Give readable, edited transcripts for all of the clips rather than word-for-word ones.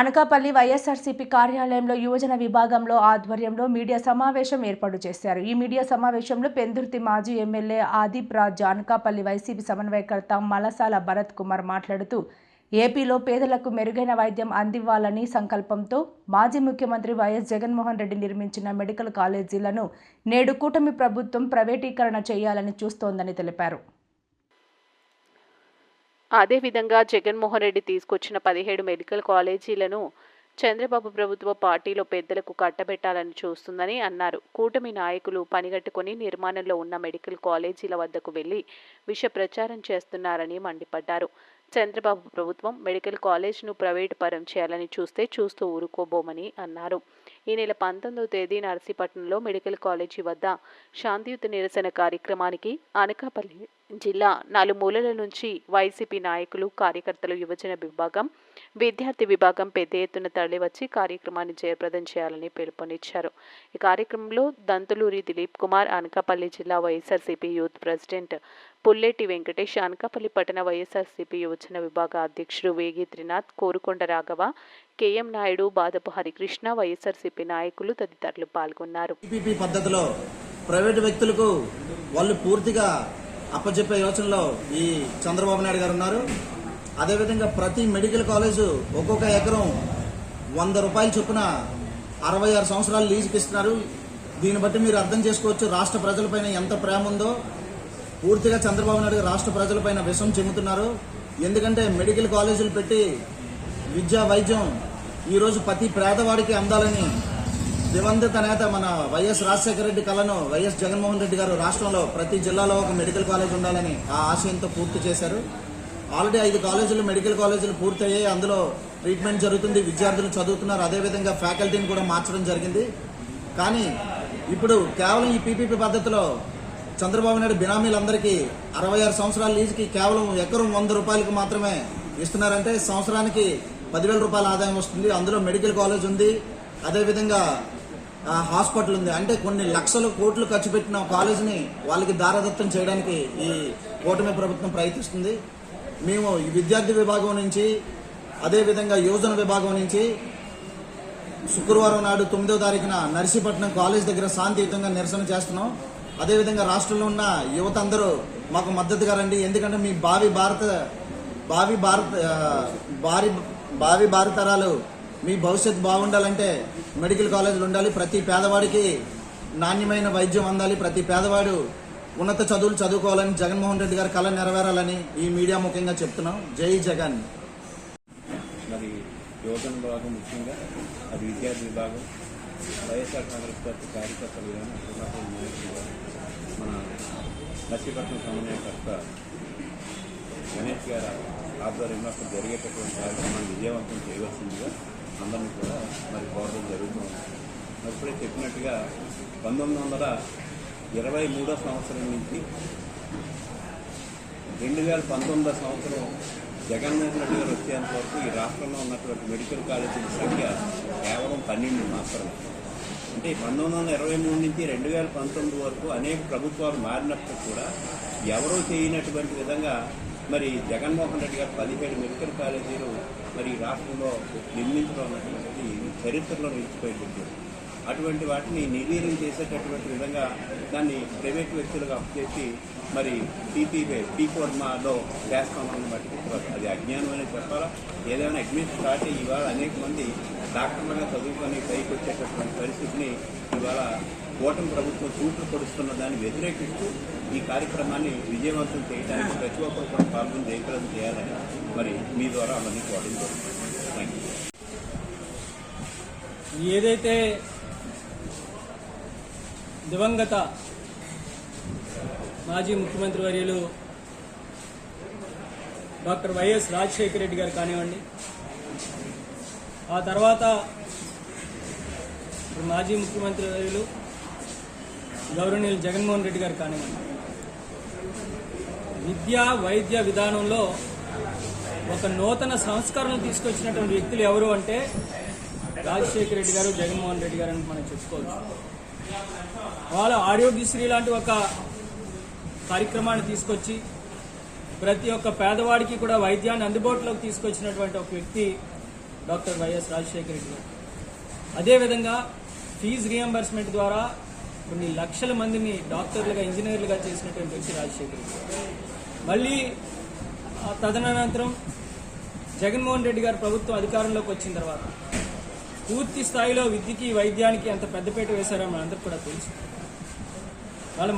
అనకాపల్లి వైఎస్ఆర్సీపీ కార్యాలయంలో యువజన విభాగంలో ఆధ్వర్యంలో మీడియా సమావేశం ఏర్పాటు చేశారు. ఈ మీడియా సమావేశంలో పెందుర్తి మాజీ ఎమ్మెల్యే ఆదిప్ రాజ్, అనకాపల్లి వైసీపీ సమన్వయకర్త మలసాల భరత్ కుమార్ మాట్లాడుతూ ఏపీలో పేదలకు మెరుగైన వైద్యం అందివ్వాలని సంకల్పంతో మాజీ ముఖ్యమంత్రి వైఎస్ జగన్మోహన్ రెడ్డి నిర్మించిన మెడికల్ కాలేజీలను నేడు కూటమి ప్రభుత్వం ప్రైవేటీకరణ చేయాలని చూస్తోందని తెలిపారు. అదేవిధంగా జగన్మోహన్ రెడ్డి తీసుకొచ్చిన 17 మెడికల్ కాలేజీలను చంద్రబాబు ప్రభుత్వ పార్టీలో పెద్దలకు కట్టబెట్టాలని చూస్తుందని అన్నారు. కూటమి నాయకులు పనిగట్టుకుని నిర్మాణంలో ఉన్న మెడికల్ కాలేజీల వద్దకు వెళ్లి విష ప్రచారం చేస్తున్నారని మండిపడ్డారు. చంద్రబాబు ప్రభుత్వం మెడికల్ కాలేజ్ను ప్రైవేటు పరం చేయాలని చూస్తూ ఊరుకోబోమని అన్నారు. ఈ నెల 19వ తేదీ నర్సీపట్నంలో మెడికల్ కాలేజీ వద్ద శాంతియుత నిరసన కార్యక్రమానికి అనకాపల్లి జిల్లా నలుమూలల నుంచి వైసీపీ నాయకులు, కార్యకర్తలు, యువజన విభాగం, విద్యార్థి విభాగం పెద్ద ఎత్తున తరలివచ్చి కార్యక్రమాన్ని జయప్రదం చేయాలని పిలుపునిచ్చారు. ఈ కార్యక్రమంలో దంతులూరి దిలీప్ కుమార్, అనకాపల్లి జిల్లా వైఎస్ఆర్సీపీ యూత్ ప్రెసిడెంట్ పుల్లెటి వెంకటేష్, అనకాపల్లి పట్టణ వైఎస్ఆర్సీపీ యువజన విభాగ అధ్యక్షుడు వేగి త్రినాథ్, కోరుకొండ రాఘవ, కేఎం నాయుడు, బాదపు హరికృష్ణ, వైఎస్ఆర్సీపీ నాయకులు తదితరులు పాల్గొన్నారు. పద్ధతిలో ప్రైవేటు వ్యక్తులకు వాళ్ళు పూర్తిగా అప్పచెప్పే యోచనలో ఈ చంద్రబాబు నాయుడు గారు ఉన్నారు. అదేవిధంగా ప్రతి మెడికల్ కాలేజు ఒక్కొక్క ఎకరం 100 రూపాయల చొప్పున 66 సంవత్సరాలు లీజుకి ఇస్తున్నారు. దీన్ని బట్టి మీరు అర్థం చేసుకోవచ్చు రాష్ట్ర ప్రజలపైన ఎంత ప్రేమ ఉందో. పూర్తిగా చంద్రబాబు నాయుడు గారు రాష్ట్ర ప్రజలపైన విషం చెందుతున్నారు. ఎందుకంటే మెడికల్ కాలేజీలు పెట్టి విద్యా వైద్యం ఈరోజు ప్రతి పేదవాడికి అందాలని దివంగత నేత మన వైఎస్ రాజశేఖర రెడ్డి కళను వైఎస్ జగన్మోహన్ రెడ్డి గారు రాష్ట్రంలో ప్రతి జిల్లాలో ఒక మెడికల్ కాలేజ్ ఉండాలని ఆ ఆశయంతో పూర్తి చేశారు. ఆల్రెడీ 5 కాలేజీలు మెడికల్ కాలేజీలు పూర్తయ్యాయి. అందులో ట్రీట్మెంట్ జరుగుతుంది, విద్యార్థులు చదువుతున్నారు. అదేవిధంగా ఫ్యాకల్టీని కూడా మార్చడం జరిగింది. కానీ ఇప్పుడు కేవలం ఈ పీపీపీ పద్ధతిలో చంద్రబాబు నాయుడు బినామీలందరికీ 66 సంవత్సరాల లీజుకి కేవలం ఎకరం 100 రూపాయలకు మాత్రమే ఇస్తున్నారంటే సంవత్సరానికి 10,000 రూపాయల ఆదాయం వస్తుంది. అందులో మెడికల్ కాలేజ్ ఉంది, అదేవిధంగా హాస్పిటల్ ఉంది. అంటే కొన్ని లక్షల కోట్లు ఖర్చు పెట్టిన కాలేజీని వాళ్ళకి దారదత్తం చేయడానికి ఈ కూటమి ప్రభుత్వం ప్రయత్నిస్తుంది. మేము ఈ విద్యార్థి విభాగం నుంచి, అదేవిధంగా యువజన విభాగం నుంచి శుక్రవారం నాడు 9వ తారీఖున నర్సీపట్నం కాలేజ్ దగ్గర శాంతియుతంగా నిరసన చేస్తున్నాం. అదేవిధంగా రాష్ట్రంలో ఉన్న యువత అందరూ మాకు మద్దతుగా రండి. ఎందుకంటే మీ భావి భారతరాలు మీ భవిష్యత్తు బాగుండాలంటే మెడికల్ కాలేజీలు ఉండాలి. ప్రతి పేదవాడికి నాణ్యమైన వైద్యం అందాలి. ప్రతి పేదవాడు ఉన్నత చదువులు చదువుకోవాలని జగన్మోహన్ రెడ్డి గారి కళ నెరవేరాలని ఈ మీడియా ముఖ్యంగా చెప్తున్నాం. జై జగన్. మరి యువజన విభాగం ముఖ్యంగా అది విద్యార్థి విభాగం, వైఎస్ఆర్ కాంగ్రెస్ పార్టీ కార్యకర్తలు మన నర్సీపట్నం సమన్వయకర్త గణేష్ గారు ఆధ్వర్యంలో అక్కడ జరిగేటటువంటి కార్యక్రమాన్ని విజయవంతం చేయవలసిందిగా అందరినీ కూడా మరి కోరడం జరుగుతుంది. ఇప్పుడే చెప్పినట్టుగా 1923 సంవత్సరం నుంచి 2019 సంవత్సరం జగన్మోహన్ రెడ్డి గారు వచ్చేంత వరకు ఈ రాష్ట్రంలో ఉన్నటువంటి మెడికల్ కాలేజీల సంఖ్య కేవలం 12 మాత్రమే. అంటే 1923 నుంచి 2019 వరకు అనేక ప్రభుత్వాలు మారినప్పుడు కూడా ఎవరూ చేయనటువంటి విధంగా మరి జగన్మోహన్ రెడ్డి గారు 17 మెడికల్ కాలేజీలు మరి రాష్ట్రంలో నిర్మించడం అన్నటువంటి చరిత్రలో నిలిచిపోయింది. అటువంటి వాటిని నిర్వీర్యం చేసేటటువంటి విధంగా దాన్ని ప్రైవేట్ వ్యక్తులకు అప్పచేసి మరి పీకోర్మాలో చేస్తామన్న బట్టి అది అజ్ఞానం అనేది చెప్పాలా. ఏదైనా అడ్మిట్ స్టార్ట్ అయ్యి ఇవాళ అనేక మంది డాక్టర్లుగా చదువుకొని పైకి వచ్చేటటువంటి పరిస్థితిని ఇవాళ కూటమి ప్రభుత్వం చూట్లు పొడుస్తున్న దాన్ని వ్యతిరేకిస్తూ ఈ కార్యక్రమాన్ని విజయవంతం చేయడానికి ప్రతి ఒక్కరు కూడా పాల్గొని జయప్రదం చేయాలని మరి మీ ద్వారా అవన్నీ కోవడం జరుగుతుంది. Thank you. ఏదైతే దివంగత మాజీ ముఖ్యమంత్రి వర్యులు డాక్టర్ వైఎస్ రాజశేఖర రెడ్డి గారు కానివ్వండి, ఆ తర్వాత మాజీ ముఖ్యమంత్రి వర్యులు గౌరవనీయులు జగన్మోహన్ రెడ్డి గారు కానివ్వండి, విద్యా వైద్య విధానంలో ఒక నూతన సంస్కరణలు తీసుకొచ్చినటువంటి వ్యక్తులు ఎవరు అంటే రాజశేఖర రెడ్డి గారు, జగన్మోహన్ రెడ్డి గారు అని మనం చెప్పుకోవచ్చు. వాళ్ళు ఆరోగ్యశ్రీ లాంటి ఒక కార్యక్రమాన్ని తీసుకొచ్చి ప్రతి ఒక్క పేదవాడికి కూడా వైద్యాన్ని అందుబాటులోకి తీసుకొచ్చినటువంటి ఒక వ్యక్తి డాక్టర్ వైఎస్ రాజశేఖర రెడ్డి గారు. అదేవిధంగా ఫీజు రియంబర్స్మెంట్ ద్వారా కొన్ని లక్షల మందిని డాక్టర్లుగా ఇంజనీర్లుగా చేసినటువంటి వ్యక్తి రాజశేఖర రెడ్డి. మళ్ళీ తదనంతరం జగన్మోహన్ రెడ్డి గారు ప్రభుత్వం అధికారంలోకి వచ్చిన తర్వాత పూర్తి స్థాయిలో విద్యకి వైద్యానికి ఎంత పెద్దపీట వేశారో మనందరికీ కూడా తెలుసు. వాళ్ళు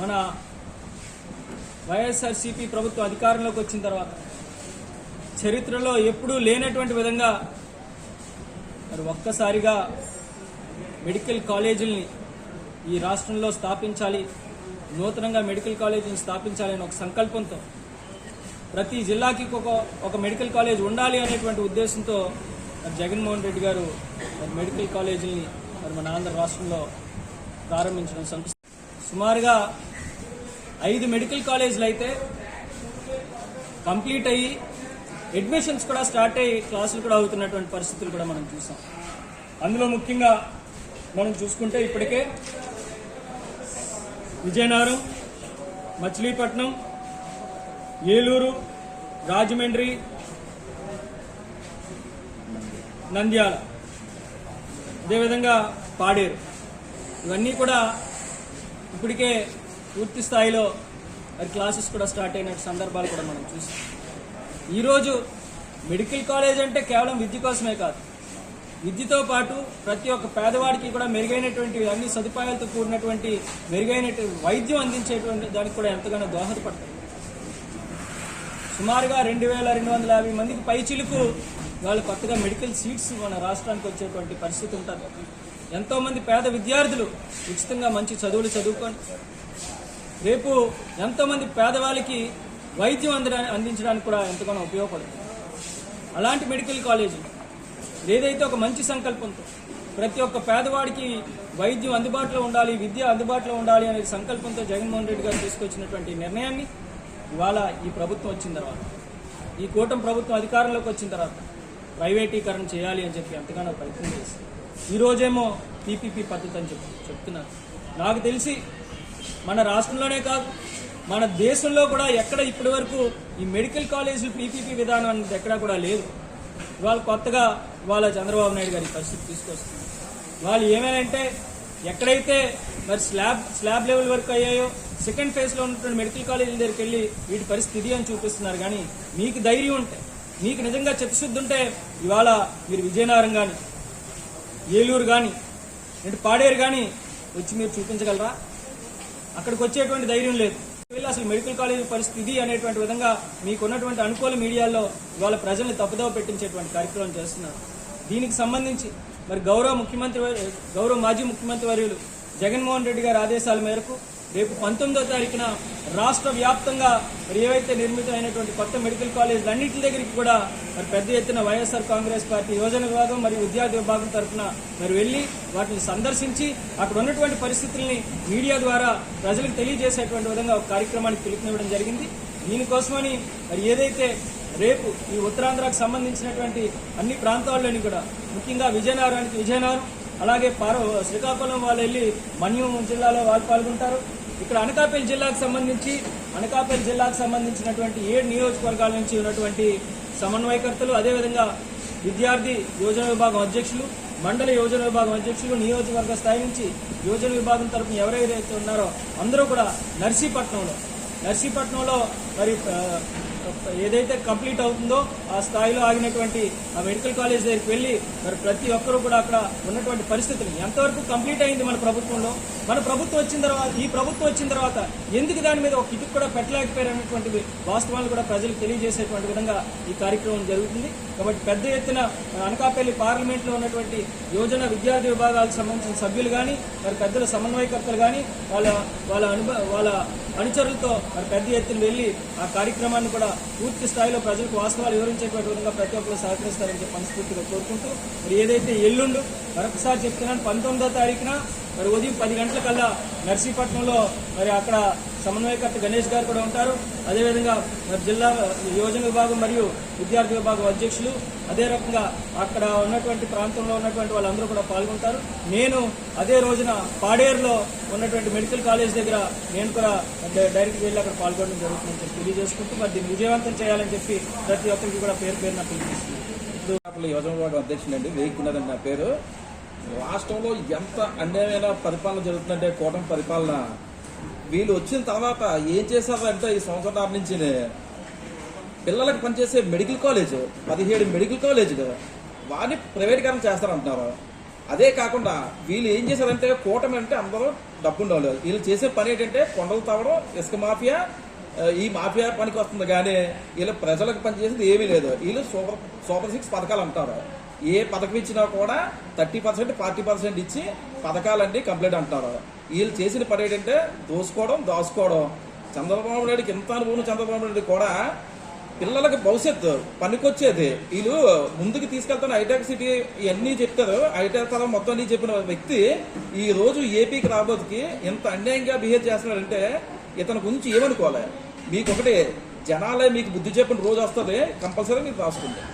మన వైఎస్ఆర్సీపీ ప్రభుత్వం అధికారంలోకి వచ్చిన తర్వాత చరిత్రలో ఎప్పుడూ లేనటువంటి విధంగా మరి ఒక్కసారిగా మెడికల్ కాలేజీల్ని ఈ రాష్ట్రంలో స్థాపించాలి, నూతనంగా మెడికల్ కాలేజీని స్థాపించాలని ఒక సంకల్పంతో ప్రతి జిల్లాకి ఒక మెడికల్ కాలేజ్ ఉండాలి అనేటువంటి ఉద్దేశంతో జగన్మోహన్ రెడ్డి గారు మెడికల్ కాలేజీని మన ఆంధ్ర రాష్ట్రంలో ప్రారంభించడం సుమారుగా 5 మెడికల్ కాలేజీలు అయితే కంప్లీట్ అయ్యి అడ్మిషన్స్ కూడా స్టార్ట్ అయ్యి క్లాసులు కూడా అవుతున్నటువంటి పరిస్థితులు కూడా మనం చూసాం. అందులో ముఖ్యంగా మనం చూసుకుంటే ఇప్పటికే విజయనగరం, మచిలీపట్నం, ఏలూరు, రాజమండ్రి, నంద్యాల, అదేవిధంగా పాడేరు, ఇవన్నీ కూడా ఇప్పటికే పూర్తి స్థాయిలో మరి క్లాసెస్ కూడా స్టార్ట్ అయిన సందర్భాలు కూడా మనం చూస్తాం. ఈరోజు మెడికల్ కాలేజ్ అంటే కేవలం విద్య కోసమే కాదు, విద్యతో పాటు ప్రతి ఒక్క పేదవాడికి కూడా మెరుగైనటువంటి అన్ని సదుపాయాలతో కూడినటువంటి మెరుగైనటువంటి వైద్యం అందించేటువంటి దానికి కూడా ఎంతగానో దోహదపడతాయి. సుమారుగా 2250 మందికి పైచిలుకు వాళ్ళు కొత్తగా మెడికల్ సీట్స్ మన రాష్ట్రానికి వచ్చేటువంటి పరిస్థితి ఉంటుంది. ఎంతోమంది పేద విద్యార్థులు ఉచితంగా మంచి చదువులు చదువుకొని రేపు ఎంతోమంది పేదవాళ్ళకి వైద్యం అందించడానికి కూడా ఎంతగానో ఉపయోగపడుతుంది. అలాంటి మెడికల్ కాలేజీ ఏదైతే ఒక మంచి సంకల్పంతో ప్రతి ఒక్క పేదవాడికి వైద్యం అందుబాటులో ఉండాలి, విద్య అందుబాటులో ఉండాలి అనే సంకల్పంతో జగన్మోహన్ రెడ్డి గారు తీసుకొచ్చినటువంటి నిర్ణయాన్ని ఇవాళ ఈ ప్రభుత్వం వచ్చిన తర్వాత, ఈ కూటమి ప్రభుత్వం అధికారంలోకి వచ్చిన తర్వాత ప్రైవేటీకరణ చేయాలి అని చెప్పి ఎంతగానో ప్రయత్నం చేస్తుంది. ఈరోజేమో పీపీపీ పద్ధతి అని చెప్తున్నారు. నాకు తెలిసి మన రాష్ట్రంలోనే కాదు మన దేశంలో కూడా ఎక్కడ ఇప్పటి వరకు ఈ మెడికల్ కాలేజీలు పీపీపీ విధానం అనేది ఎక్కడా కూడా లేదు. ఇవాళ కొత్తగా ఇవాళ చంద్రబాబు నాయుడు గారి పరిస్థితి తీసుకొస్తుంది. వాళ్ళు ఏమేనంటే ఎక్కడైతే మరి స్లాబ్ లెవెల్ వరకు అయ్యాయో సెకండ్ ఫేజ్లో ఉన్నటువంటి మెడికల్ కాలేజీల దగ్గరికి వెళ్ళి వీటి పరిస్థితి అని చూపిస్తున్నారు. కానీ మీకు ధైర్యం ఉంటే, మీకు నిజంగా చిత్తశుద్ధి ఉంటే ఇవాళ మీరు విజయనగరం కానీ, ఏలూరు కానీ, అంటే పాడేరు కానీ వచ్చి మీరు చూపించగలరా? అక్కడికి వచ్చేటువంటి ధైర్యం లేదు. వీళ్ళు అసలు మెడికల్ కాలేజీ పరిస్థితి అనేటువంటి విధంగా మీకున్నటువంటి అనుకూల మీడియాలో ఇవాళ ప్రజల్ని తప్పుదోవ పెట్టించేటువంటి కార్యక్రమం చేస్తున్నారు. దీనికి సంబంధించి మరి గౌరవ మాజీ ముఖ్యమంత్రి వర్యులు జగన్మోహన్ రెడ్డి గారి ఆదేశాల మేరకు రేపు 19వ తారీఖున రాష్ట్ర వ్యాప్తంగా మరి ఏవైతే నిర్మితమైనటువంటి కొత్త మెడికల్ కాలేజీలు అన్నింటి దగ్గరికి కూడా మరి పెద్ద ఎత్తున వైఎస్ఆర్ కాంగ్రెస్ పార్టీ యువజన విభాగం మరియు విద్యార్థి విభాగం తరఫున మరి వెళ్లి వాటిని సందర్శించి అక్కడ ఉన్నటువంటి పరిస్థితుల్ని మీడియా ద్వారా ప్రజలకు తెలియజేసేటువంటి విధంగా ఒక కార్యక్రమానికి పిలుపునివ్వడం జరిగింది. దీనికోసమని మరి ఏదైతే రేపు ఈ ఉత్తరాంధ్రకు సంబంధించినటువంటి అన్ని ప్రాంతాల్లోని కూడా ముఖ్యంగా విజయనగరం అలాగే శ్రీకాకుళం వాళ్ళు వెళ్ళి మన్యం జిల్లాలో వాళ్ళు పాల్గొంటారు. ఇక్కడ అనకాపల్లి జిల్లాకు సంబంధించినటువంటి 7 నియోజకవర్గాల నుంచి ఉన్నటువంటి సమన్వయకర్తలు, అదేవిధంగా విద్యార్థి యోజన విభాగం అధ్యక్షులు, మండల యోజన విభాగం అధ్యక్షులు, నియోజకవర్గ స్థాయి నుంచి యోజన విభాగం తరఫున ఎవరైతే ఉన్నారో అందరూ కూడా నర్సీపట్నంలో మరి ఏదైతే కంప్లీట్ అవుతుందో ఆ స్థాయిలో ఆగినటువంటి ఆ మెడికల్ కాలేజ్ దగ్గరికి వెళ్ళి మరి ప్రతి ఒక్కరూ కూడా అక్కడ ఉన్నటువంటి పరిస్థితులు ఎంతవరకు కంప్లీట్ అయింది మన ప్రభుత్వం వచ్చిన తర్వాత ఎందుకు దాని మీద ఒక ఇటుకు కూడా పెట్టలేకపోయారనేటువంటి వాస్తవాలు కూడా ప్రజలకు తెలియజేసేటువంటి విధంగా ఈ కార్యక్రమం జరుగుతుంది. కాబట్టి పెద్ద ఎత్తున అనకాపల్లి పార్లమెంట్లో ఉన్నటువంటి యోజన విద్యార్థి విభాగాలకు సంబంధించిన సభ్యులు కానీ మరి పెద్దల సమన్వయకర్తలు కానీ వాళ్ళ అనుచరులతో మరి పెద్ద ఎత్తున వెళ్ళి ఆ కార్యక్రమాన్ని కూడా పూర్తి స్థాయిలో ప్రజలకు వాస్తవాలు వివరించేటువంటి విధంగా ప్రతి ఒక్కరు సహకరిస్తారని చెప్పి మనస్ఫూర్తిగా కోరుకుంటూ మరి ఏదైతే ఎల్లుండు మరొకసారి చెప్తున్నాను 19వ తారీఖున మరి ఉదయం 10 గంటల కల్లా నర్సీపట్నంలో మరి అక్కడ సమన్వయకర్త గణేష్ గారు కూడా ఉంటారు. అదేవిధంగా మరి జిల్లా యువజన విభాగం మరియు విద్యార్థి విభాగం అధ్యక్షులు, అదే రకంగా అక్కడ ఉన్నటువంటి ప్రాంతంలో ఉన్నటువంటి వాళ్ళందరూ కూడా పాల్గొంటారు. నేను అదే రోజున పాడేరులో ఉన్నటువంటి మెడికల్ కాలేజ్ దగ్గర నేను కూడా డైరెక్ట్ వెళ్ళి అక్కడ పాల్గొనడం జరుగుతుందని చెప్పి తెలియజేసుకుంటూ మరి దీన్ని విజయవంతం చేయాలని చెప్పి ప్రతి ఒక్కరికి కూడా పేరు పేరున పిలుపునిస్తుంది. యువజన విభాగం అధ్యక్షుడండి వేయికున్నదండి నా పేరు. రాష్ట్రంలో ఎంత అన్యాయమైన పరిపాలన జరుగుతుందంటే కూటమి పరిపాలన. వీళ్ళు వచ్చిన తర్వాత ఏం చేశారంటే ఈ సంవత్సరాల నుంచి పిల్లలకు పనిచేసే మెడికల్ కాలేజ్ 17 మెడికల్ కాలేజీలు వారిని ప్రైవేటీకరణ చేస్తారంటున్నారు. అదే కాకుండా వీళ్ళు ఏం చేశారంటే కూటమి అంటే అందరూ డబ్బుండవాలి. వీళ్ళు చేసే పని ఏంటంటే కొండలు తవ్వడం, ఇసుక మాఫియా, ఈ మాఫియా పనికి వస్తుంది. కానీ వీళ్ళు ప్రజలకు పనిచేసేది ఏమీ లేదు. వీళ్ళు సూపర్ 6 పథకాలు అంటారు. ఏ పథకం ఇచ్చినా కూడా 30%, 40% ఇచ్చి పథకాలన్నీ కంప్లీట్ అంటారు. వీళ్ళు చేసిన పని ఏంటంటే దోసుకోవడం, దాచుకోవడం. చంద్రబాబు నాయుడుకి ఎంత అనుభవం చంద్రబాబు నాయుడు కూడా పిల్లలకి భవిష్యత్తు పనికొచ్చేది వీళ్ళు ముందుకు తీసుకెళ్తాను. హైటెక్ సిటీ ఇవన్నీ చెప్తారు. హైటెక్ తరం మొత్తం అన్ని చెప్పిన వ్యక్తి ఈ రోజు ఏపీకి రాబోతుకి ఎంత అన్యాయంగా బిహేవ్ చేస్తున్నాడంటే ఇతని గురించి ఏమనుకోవాలి. మీకు ఒకటి జనాలే మీకు బుద్ధి చెప్పిన రోజు వస్తుంది, కంపల్సరీ మీరు రాసుకుంటారు.